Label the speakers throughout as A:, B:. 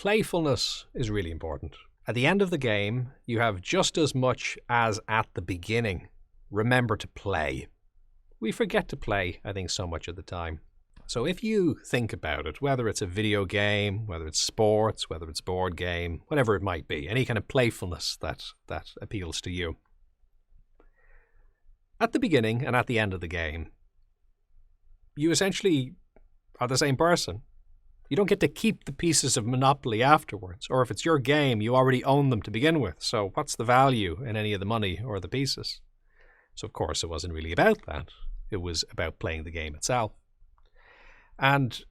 A: Playfulness is really important. At the end of the game, you have just as much as at the beginning. Remember to play. We forget to play, I think, so much of the time. So if you think about it, whether it's a video game, whether it's sports, whether it's board game, whatever it might be, any kind of playfulness that appeals to you. At the beginning and at the end of the game, you essentially are the same person. You don't get to keep the pieces of Monopoly afterwards, or if it's your game, you already own them to begin with. So what's the value in any of the money or the pieces? So of course it wasn't really about that. It was about playing the game itself. And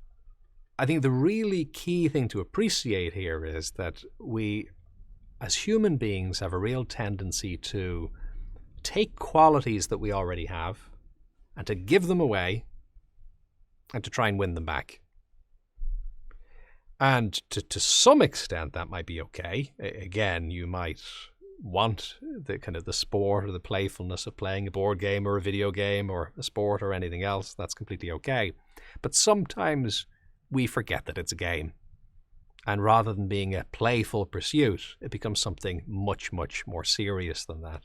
A: I think the really key thing to appreciate here is that we, as human beings, have a real tendency to take qualities that we already have and to give them away and to try and win them back. And to some extent that might be okay. Again, you might want the kind of the sport or the playfulness of playing a board game or a video game or a sport or anything else. That's completely okay. But sometimes we forget that it's a game. And rather than being a playful pursuit, it becomes something much, much more serious than that.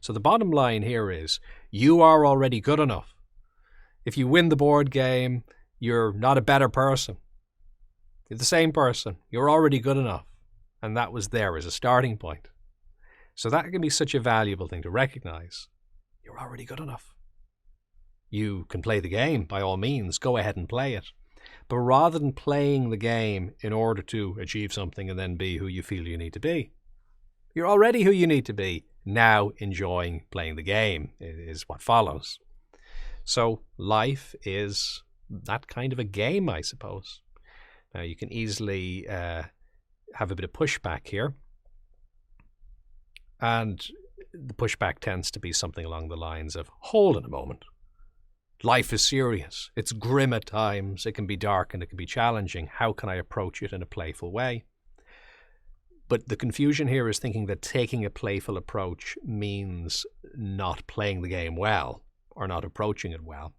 A: So the bottom line here is you are already good enough. If you win the board game, you're not a better person. You're the same person. You're already good enough. And that was there as a starting point. So that can be such a valuable thing to recognize. You're already good enough. You can play the game, by all means. Go ahead and play it. But rather than playing the game in order to achieve something and then be who you feel you need to be, you're already who you need to be. Now enjoying playing the game is what follows. So life is that kind of a game, I suppose. Now you can easily have a bit of pushback here. And the pushback tends to be something along the lines of, hold on a moment. Life is serious. It's grim at times. It can be dark and it can be challenging. How can I approach it in a playful way? But the confusion here is thinking that taking a playful approach means not playing the game well or not approaching it well.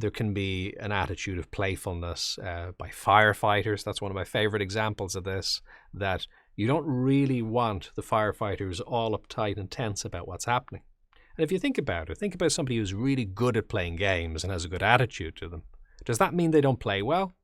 A: There can be an attitude of playfulness by firefighters. That's one of my favorite examples of this, that you don't really want the firefighters all uptight and tense about what's happening. And if you think about it, think about somebody who's really good at playing games and has a good attitude to them. Does that mean they don't play well?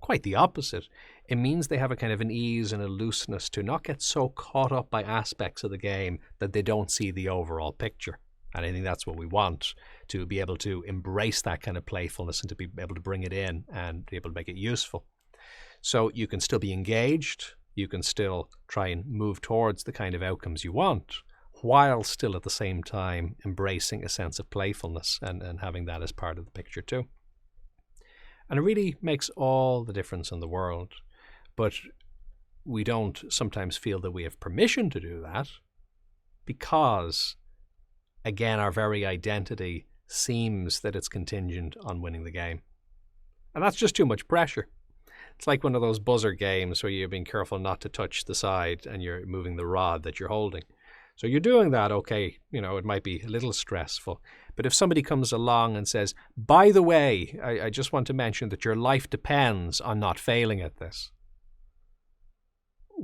A: Quite the opposite. It means they have a kind of an ease and a looseness to not get so caught up by aspects of the game that they don't see the overall picture. And I think that's what we want, to be able to embrace that kind of playfulness and to be able to bring it in and be able to make it useful. So you can still be engaged, you can still try and move towards the kind of outcomes you want, while still at the same time embracing a sense of playfulness and having that as part of the picture too. And it really makes all the difference in the world. But we don't sometimes feel that we have permission to do that because, again, our very identity seems that it's contingent on winning the game. And that's just too much pressure. It's like one of those buzzer games where you're being careful not to touch the side and you're moving the rod that you're holding. So you're doing that, okay, it might be a little stressful. But if somebody comes along and says, by the way, I just want to mention that your life depends on not failing at this.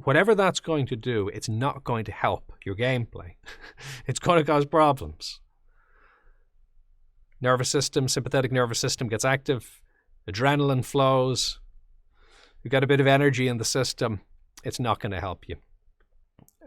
A: Whatever that's going to do, it's not going to help your gameplay. It's going to cause problems. Nervous system, sympathetic nervous system gets active. Adrenaline flows. You've got a bit of energy in the system. It's not going to help you.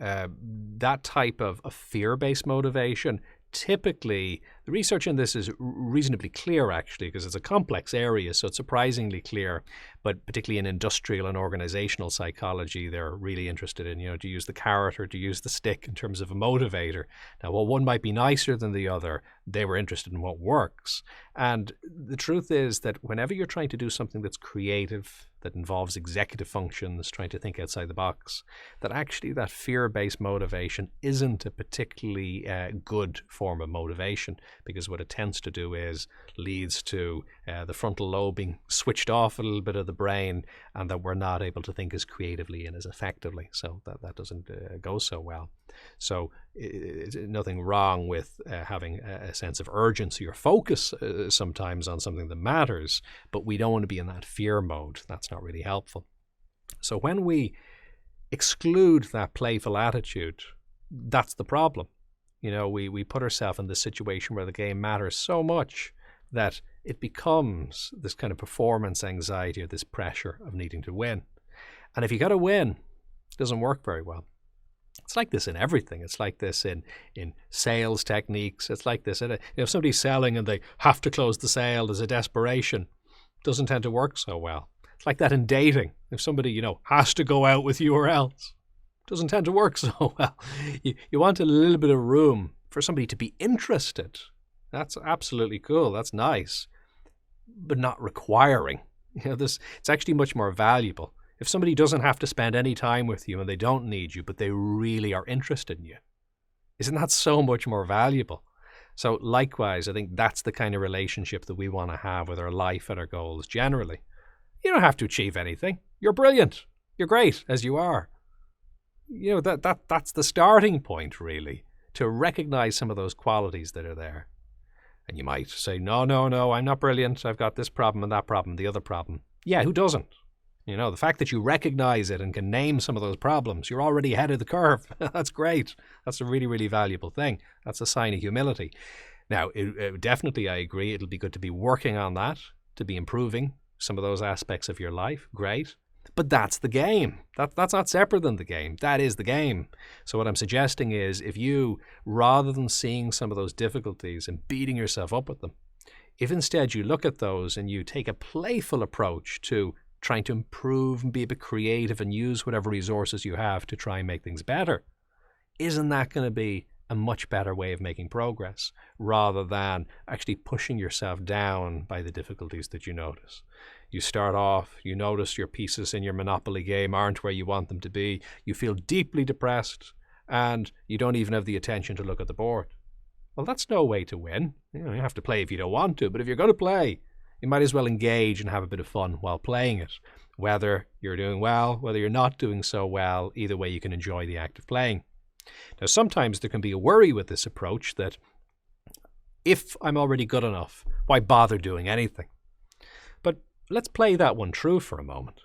A: That type of fear-based motivation, typically, the research in this is reasonably clear, actually, because it's a complex area, so it's surprisingly clear. But particularly in industrial and organizational psychology, they're really interested in, to use the carrot or to use the stick in terms of a motivator. Now, while one might be nicer than the other, they were interested in what works. And the truth is that whenever you're trying to do something that's creative, that involves executive functions, trying to think outside the box, that actually that fear-based motivation isn't a particularly good form of motivation, because what it tends to do is leads to the frontal lobe being switched off a little bit of the brain, and that we're not able to think as creatively and as effectively. So that doesn't go so well. So it's nothing wrong with having a sense of urgency or focus sometimes on something that matters, but we don't want to be in that fear mode. That's not really helpful. So when we exclude that playful attitude, that's the problem. We put ourselves in this situation where the game matters so much that it becomes this kind of performance anxiety or this pressure of needing to win. And if you got to win, it doesn't work very well. It's like this in everything. It's like this in sales techniques. It's like this. If somebody's selling and they have to close the sale, there's a desperation. It doesn't tend to work so well. It's like that in dating. If somebody, has to go out with you or else, it doesn't tend to work so well. You want a little bit of room for somebody to be interested. That's absolutely cool. That's nice. But not requiring. It's actually much more valuable. If somebody doesn't have to spend any time with you and they don't need you, but they really are interested in you, isn't that so much more valuable? So likewise, I think that's the kind of relationship that we want to have with our life and our goals generally. You don't have to achieve anything. You're brilliant. You're great as you are. That's the starting point, really, to recognize some of those qualities that are there. And you might say, no, I'm not brilliant. I've got this problem and that problem, the other problem. Yeah, who doesn't? The fact that you recognize it and can name some of those problems, you're already ahead of the curve. That's great. That's a really, really valuable thing. That's a sign of humility. Now, definitely, I agree, it'll be good to be working on that, to be improving some of those aspects of your life. Great. But that's the game. That's not separate than the game. That is the game. So what I'm suggesting is, if you, rather than seeing some of those difficulties and beating yourself up with them, if instead you look at those and you take a playful approach to trying to improve and be a bit creative and use whatever resources you have to try and make things better, isn't that going to be a much better way of making progress, rather than actually pushing yourself down by the difficulties that you notice? You start off, you notice your pieces in your Monopoly game aren't where you want them to be, you feel deeply depressed, and you don't even have the attention to look at the board. Well, that's no way to win. You have to play if you don't want to, but if you're going to play, you might as well engage and have a bit of fun while playing it. Whether you're doing well, whether you're not doing so well, either way you can enjoy the act of playing. Now, sometimes there can be a worry with this approach that if I'm already good enough, why bother doing anything? But let's play that one true for a moment.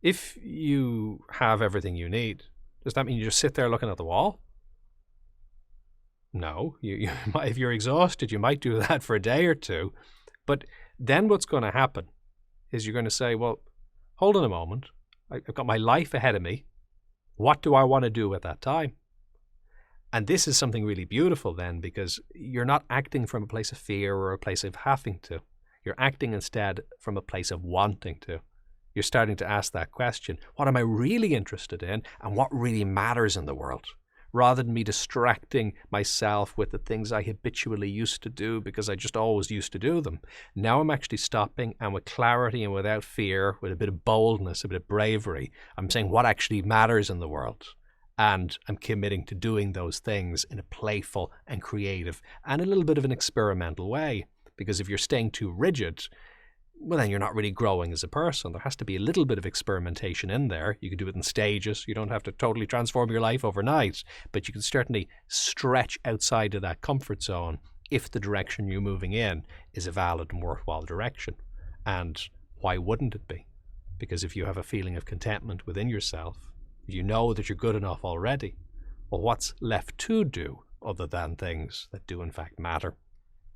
A: If you have everything you need, does that mean you just sit there looking at the wall? No. If you're exhausted, you might do that for a day or two. But then what's going to happen is you're going to say, well, hold on a moment. I've got my life ahead of me. What do I want to do at that time? And this is something really beautiful then, because you're not acting from a place of fear or a place of having to. You're acting instead from a place of wanting to. You're starting to ask that question, what am I really interested in and what really matters in the world? Rather than me distracting myself with the things I habitually used to do because I just always used to do them. Now I'm actually stopping, and with clarity and without fear, with a bit of boldness, a bit of bravery, I'm saying what actually matters in the world. And I'm committing to doing those things in a playful and creative and a little bit of an experimental way. Because if you're staying too rigid, well, then you're not really growing as a person. There has to be a little bit of experimentation in there. You can do it in stages. You don't have to totally transform your life overnight, but you can certainly stretch outside of that comfort zone if the direction you're moving in is a valid and worthwhile direction. And why wouldn't it be? Because if you have a feeling of contentment within yourself, you know that you're good enough already, well, what's left to do other than things that do in fact matter?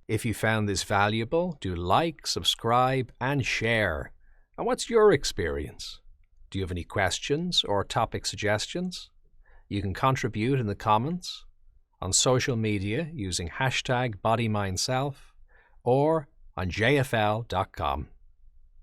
A: If you found this valuable, do like, subscribe, and share. And what's your experience? Do you have any questions or topic suggestions? You can contribute in the comments, on social media using hashtag bodymindself, or on jfl.com.